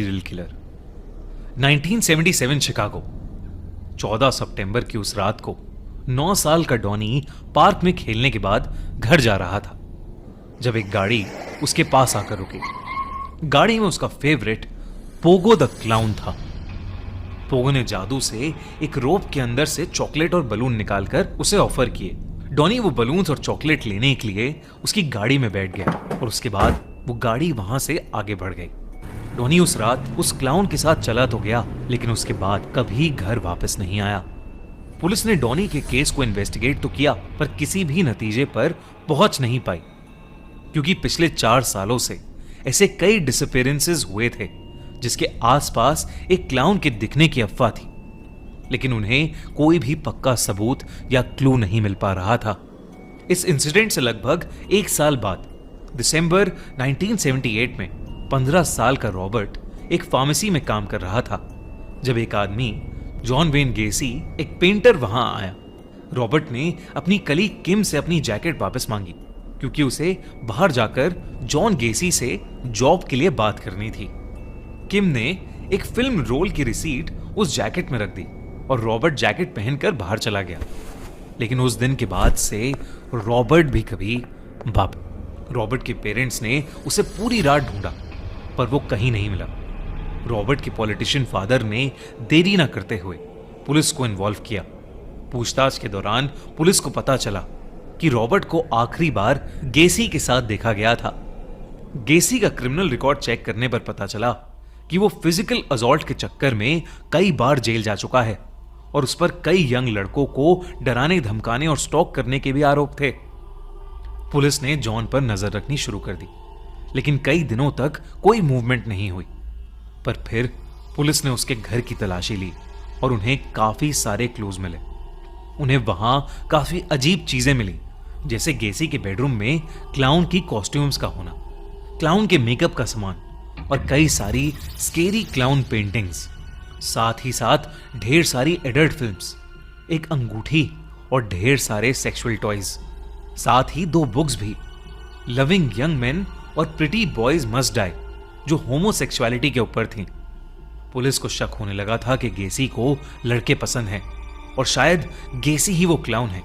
Serial killer. 1977 Chicago. 14 सितंबर की उस रात को 9 साल का डॉनी पार्क में खेलने के बाद घर जा रहा था जब एक गाड़ी उसके पास आकर रुकी। गाड़ी में उसका फेवरेट पोगो द क्लाउन था। पोगो ने जादू से एक रोप के अंदर से चॉकलेट और बलून निकालकर उसे ऑफर किए। डॉनी वो बलून्स और चॉकलेट लेने के लिए उसकी गाड़ी में बैठ गया और उसके बाद वो गाड़ी वहां से आगे बढ़ गई। डॉनी उस रात उस क्लाउन के साथ चला तो गया, लेकिन उसके बाद कभी घर वापस नहीं आया। पुलिस ने डॉनी के केस को इन्वेस्टिगेट तो किया, पर किसी भी नतीजे पर पहुंच नहीं पाई, क्योंकि पिछले 4 सालों से ऐसे कई डिसअपीयरेंसेस हुए थे जिसके आसपास एक क्लाउन के दिखने की अफवाह थी, लेकिन उन्हें कोई भी पक्का सबूत या क्लू नहीं मिल पा रहा था। इस इंसिडेंट से लगभग 1 साल बाद दिसंबर 1978 में 15 साल का रॉबर्ट एक फार्मेसी में काम कर रहा था जब एक आदमी जॉन वेन गेसी, एक पेंटर, वहां आया। रॉबर्ट ने अपनी कलीग किम से अपनी जैकेट वापस मांगी क्योंकि उसे बाहर जाकर जॉन गेसी से जॉब के लिए बात करनी थी। किम ने एक फिल्म रोल की रिसीट उस जैकेट में रख दी और रॉबर्ट जैकेट पहनकर बाहर चला गया। लेकिन उस दिन के बाद से रॉबर्ट भी कभी रॉबर्ट के पेरेंट्स ने उसे पूरी रात ढूंढा, पर वो कहीं नहीं मिला। रॉबर्ट के पॉलिटिशियन फादर ने देरी ना करते हुए पुलिस को इन्वॉल्व किया। पूछताछ के दौरान पुलिस को पता चला कि रॉबर्ट को आखिरी बार गेसी के साथ देखा गया था। गेसी का क्रिमिनल रिकॉर्ड चेक करने पर पता चला कि वो फिजिकल असॉल्ट के चक्कर में कई बार जेल जा चुका है और उस पर कई यंग लड़कों को डराने, धमकाने और स्टॉक करने के भी आरोप थे। पुलिस ने जॉन पर नजर रखनी शुरू कर दी, लेकिन कई दिनों तक कोई मूवमेंट नहीं हुई। पर फिर पुलिस ने उसके घर की तलाशी ली और उन्हें काफी सारे क्लूज मिले। उन्हें वहां काफी अजीब चीजें मिली, जैसे गेसी के बेडरूम में क्लाउन की कॉस्ट्यूम्स का होना, क्लाउन के मेकअप का सामान और कई सारी स्केरी क्लाउन पेंटिंग्स। साथ ही साथ ढेर सारी एडल्ट फिल्म्स, एक अंगूठी और ढेर सारे सेक्सुअल टॉयज। साथ ही 2 बुक्स भी, लविंग यंग मेन और प्रिटी बॉयज मस्ट डाई, जो होमोसेक्सुअलिटी के ऊपर थी। पुलिस को शक होने लगा था कि गेसी को लड़के पसंद हैं और शायद गेसी ही वो क्लाउन है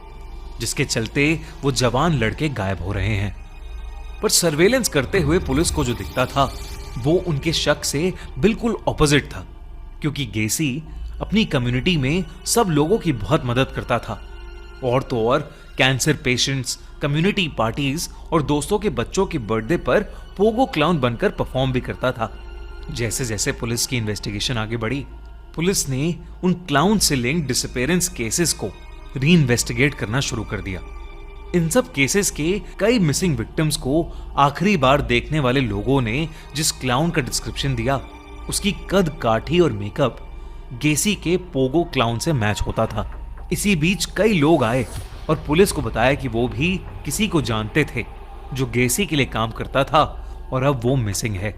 जिसके चलते वो जवान लड़के गायब हो रहे हैं। पर सर्वेलेंस करते हुए पुलिस को जो दिखता था वो उनके शक से बिल्कुल ऑपोजिट था, क्योंकि गेसी अपनी कम्युनिटी में सब लोगों की बहुत मदद करता था। और तो और कैंसर पेशेंट्स, कम्युनिटी पार्टीज और दोस्तों के बच्चों के बर्थडे पर पोगो क्लाउन बनकर परफॉर्म भी करता था। जैसे जैसे पुलिस की इन्वेस्टिगेशन आगे बढ़ी, पुलिस ने उन क्लाउन से लिंक्ड डिसअपीयरेंस केसेस को री इन्वेस्टिगेट करना शुरू कर दिया। इन सब केसेस के कई मिसिंग विक्टिम्स को आखिरी बार देखने वाले लोगों ने जिस क्लाउन का डिस्क्रिप्शन दिया, उसकी कद काठी और मेकअप गेसी के पोगो क्लाउन से मैच होता था। इसी बीच कई लोग आए और पुलिस को बताया कि वो भी किसी को जानते थे जो गेसी के लिए काम करता था और अब वो मिसिंग है।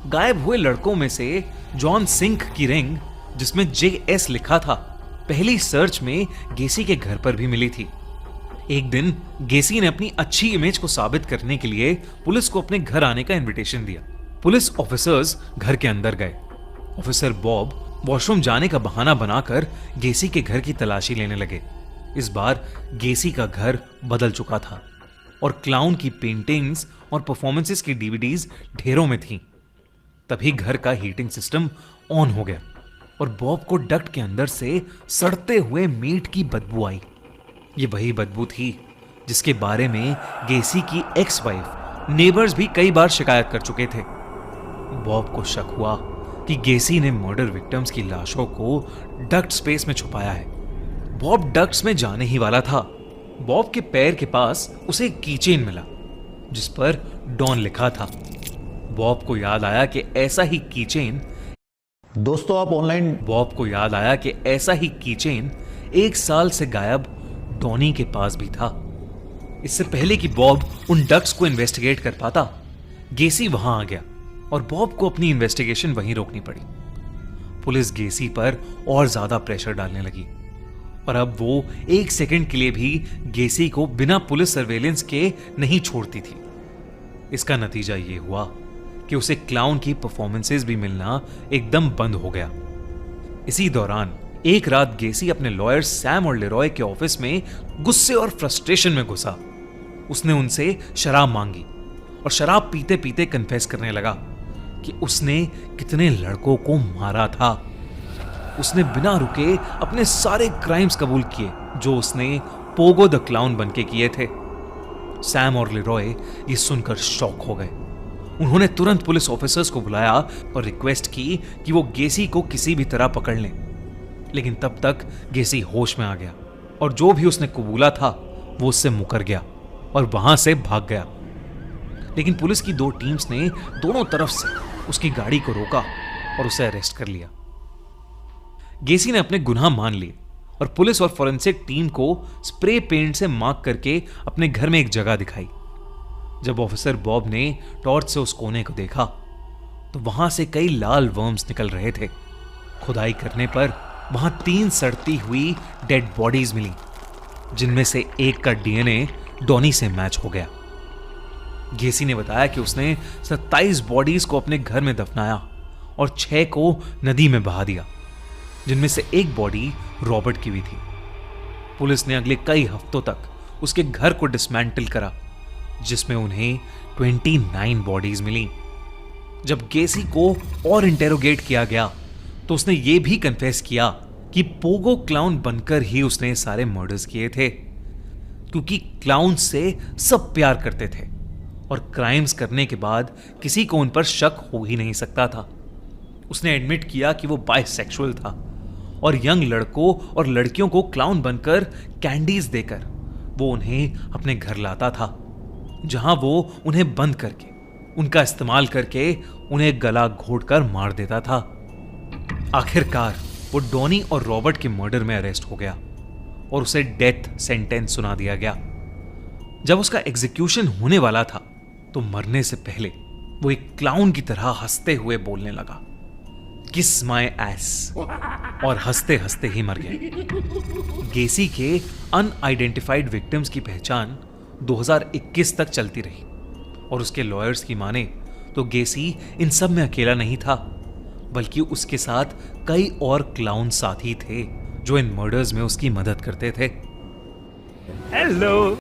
गायब हुए लड़कों में से जॉन सिंक की रिंग, जिसमें JS लिखा था, पहली सर्च में गेसी के घर पर भी मिली थी। एक दिन गेसी ने अपनी अच्छी इमेज को साबित करने के लिए पुलिस को अपने घर आने का इनविटेशन दिया। पुलिस ऑफिसर्स घर के अंदर गए। ऑफिसर बॉब वॉशरूम जाने का बहाना बनाकर गेसी के घर की तलाशी लेने लगे। इस बार गेसी का घर बदल चुका था और क्लाउन की पेंटिंग्स और परफॉर्मेंसेस की DVDs ढेरों में थीं। तभी घर का हीटिंग सिस्टम ऑन हो गया और बॉब को डक्ट के अंदर से सड़ते हुए मीट की बदबू आई। ये वही बदबू थी जिसके बारे में गेसी की एक्स वाइफ, नेबर्स भी कई बार शिकायत कर चुके थे। बॉब को शक हुआ कि गेसी ने मर्डर विक्टिम्स की लाशों को डक्ट स्पेस में छुपाया है। बॉब डक्ट्स में जाने ही वाला था। बॉब के पैर के पास उसे एक कीचेन मिला जिस पर डॉन लिखा था। बॉब को याद आया कि ऐसा ही कीचेन ऐसा ही कीचेन 1 साल से गायब डॉनी के पास भी था। इससे पहले कि बॉब उन डक्ट्स को इन्वेस्टिगेट कर पाता, गेसी वहां आ गया और बॉब को अपनी इन्वेस्टिगेशन वहीं रोकनी पड़ी। पुलिस गेसी पर और ज्यादा प्रेशर डालने लगी और अब वो 1 सेकंड के लिए भी गेसी को बिना पुलिस सर्वेलेंस के नहीं छोड़ती थी। इसका नतीजा ये हुआ कि उसे क्लाउन की परफॉर्मेंसेस भी मिलना एकदम बंद हो गया। इसी दौरान एक रात गेसी अपने लॉयर सैम और लेरॉय के ऑफिस में गुस्से और फ्रस्ट्रेशन में घुसा। उसने उनसे शराब मांगी और शराब पीते पीते कन्फेस करने लगा कि उसने कितने लड़कों को मारा था। उसने बिना रुके अपने सारे क्राइम्स कबूल किए जो उसने पोगो द क्लाउन बनके किए थे। सैम और लेरॉय ये सुनकर शॉक हो गए। उन्होंने तुरंत पुलिस ऑफिसर्स को बुलाया और रिक्वेस्ट की कि वो गेसी को किसी भी तरह पकड़ लें। लेकिन तब तक गेसी होश में आ गया और जो भी उसने कबूला था वो उससे मुकर गया और वहां से भाग गया। लेकिन पुलिस की 2 टीम्स ने दोनों तरफ से उसकी गाड़ी को रोका और उसे अरेस्ट कर लिया। गेसी ने अपने गुनाह मान लिए और पुलिस और फॉरेंसिक टीम को स्प्रे पेंट से मार्क करके अपने घर में एक जगह दिखाई। जब ऑफिसर बॉब ने टॉर्च से उस कोने को देखा तो वहां से कई लाल वर्म्स निकल रहे थे। खुदाई करने पर वहां 3 सड़ती हुई डेड बॉडीज मिली, जिनमें से एक का डीएनए डॉनी से मैच हो गया। गेसी ने बताया कि उसने 27 बॉडीज को अपने घर में दफनाया और 6 को नदी में बहा दिया, जिनमें से एक बॉडी रॉबर्ट की भी थी। पुलिस ने अगले कई हफ्तों तक उसके घर को डिसमेंटल करा, जिसमें उन्हें 29 बॉडीज मिली। जब गेसी को और इंटेरोगेट किया गया तो उसने यह भी कन्फेस किया कि पोगो क्लाउन बनकर ही उसने सारे मर्डर्स किए थे, क्योंकि क्लाउन से सब प्यार करते थे और क्राइम्स करने के बाद किसी को उन पर शक हो ही नहीं सकता था। उसने एडमिट किया कि वो बाइसेक्सुअल था और यंग लड़कों और लड़कियों को क्लाउन बनकर कैंडीज देकर वो उन्हें अपने घर लाता था, जहां वो उन्हें बंद करके उनका इस्तेमाल करके उन्हें गला घोंटकर मार देता था। आखिरकार वो डॉनी और रॉबर्ट के मर्डर में अरेस्ट हो गया और उसे डेथ सेंटेंस सुना दिया गया। जब उसका एग्जीक्यूशन होने वाला था तो मरने से पहले वो एक क्लाउन की तरह हंसते हुए बोलने लगा, किस माय एस, और हंसते हंसते ही मर गया। गेसी के अनआइडेंटिफाइड विक्टिम्स की पहचान 2021 तक चलती रही और उसके लॉयर्स की माने तो गेसी इन सब में अकेला नहीं था, बल्कि उसके साथ कई और क्लाउन साथी थे जो इन मर्डर्स में उसकी मदद करते थे। हेलो।